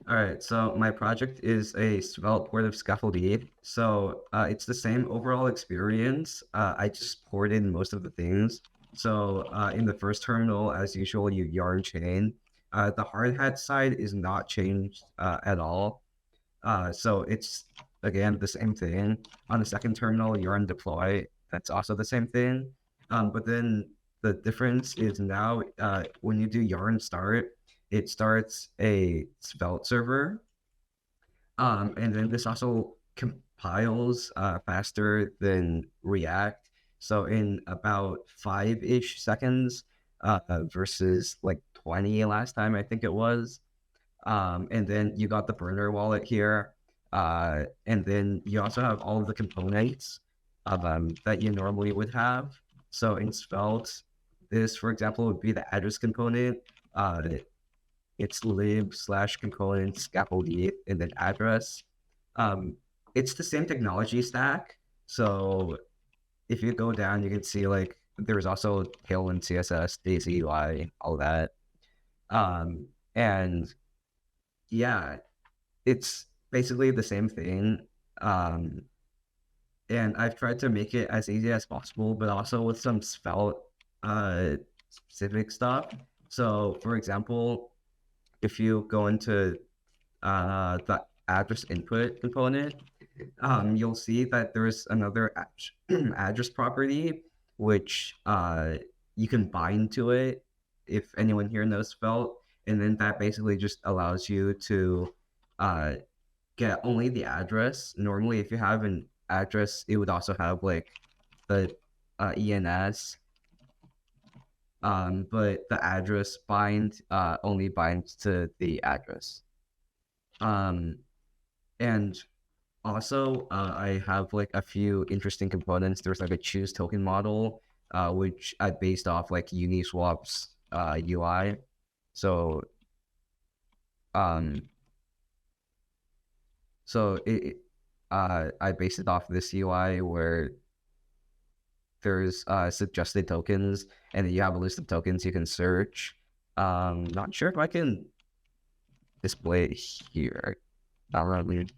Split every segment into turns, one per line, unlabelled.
All right, so my project is a Svelte port of Scaffold ETH. So it's the same overall experience. I just poured in most of the things. So in the first terminal, as usual, you yarn chain. The hard hat side is not changed at all. So it's again the same thing. On the second terminal, yarn deploy. That's also the same thing. But then the difference is now when you do yarn start, it starts a Svelte server. And then this also compiles faster than React. So in about 5-ish seconds versus like 20 last time, I think it was. And then you got the burner wallet here. And then you also have all of the components that you normally would have. So in Svelte, this, for example, would be the address component. Uh, it's lib slash component scaffold ETH and then address. Um, it's the same technology stack. So if you go down, you can see like there's also Tailwind CSS, Daisy UI, all that. And yeah, it's basically the same thing. Um, and I've tried to make it as easy as possible, but also with some Svelte uh, specific stuff. So, for example, if you go into the address input component, you'll see that there's another address property which you can bind to it if anyone here knows Svelte, and then that basically just allows you to uh, get only the address. Normally, if you have an address, it would also have like the ENS, but the address bind only binds to the address. Um, and also, I have like a few interesting components. There's like a choose token model, which I based off like Uniswap's UI. So, um, I based it off this UI where there's suggested tokens, and then you have a list of tokens you can search. Not sure if I can display it here. Not really.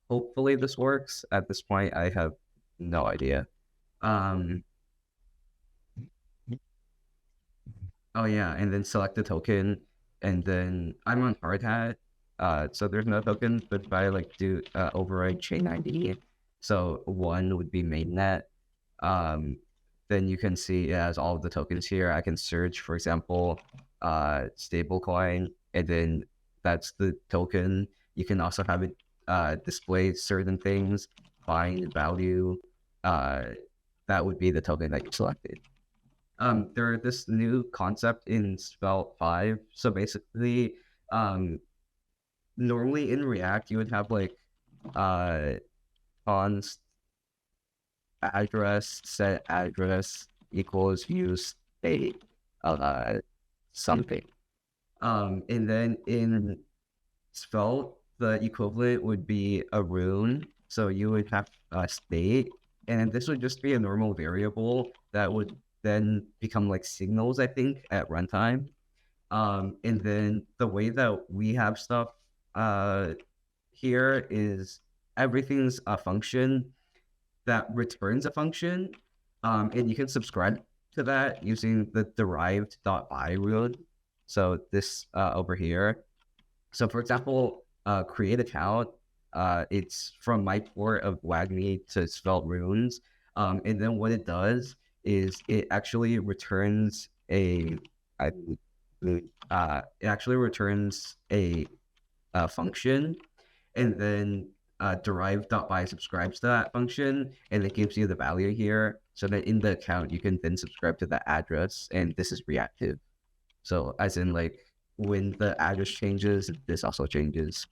Hopefully this works. At this point, I have no idea. Um, oh yeah, and then select the token, and then I'm on hard hat, so there's no token, but if I like do override chain ID, so one would be mainnet, um, then you can see it has all of the tokens here. I can search, for example, stablecoin, and then that's the token. You can also have it display certain things, find value, uh, that would be the token that you selected. There's this new concept in Svelte 5. So basically, um, normally in React, you would have like uh, const address set address equals use state something. And then in Svelte, the equivalent would be a rune. So you would have a state, and this would just be a normal variable that would then become like signals, I think, at runtime. And then the way that we have stuff uh, here is everything's a function that returns a function, and you can subscribe to that using the derived.by rule. So this over here. So for example, create account. It's from my port of WAGMI to Svelte runes. And then what it does is it actually returns I, it actually returns a function, and then derive.by subscribes to that function, and it gives you the value here. So that in the account, you can then subscribe to that address, and this is reactive. So as in like when the address changes, this also changes.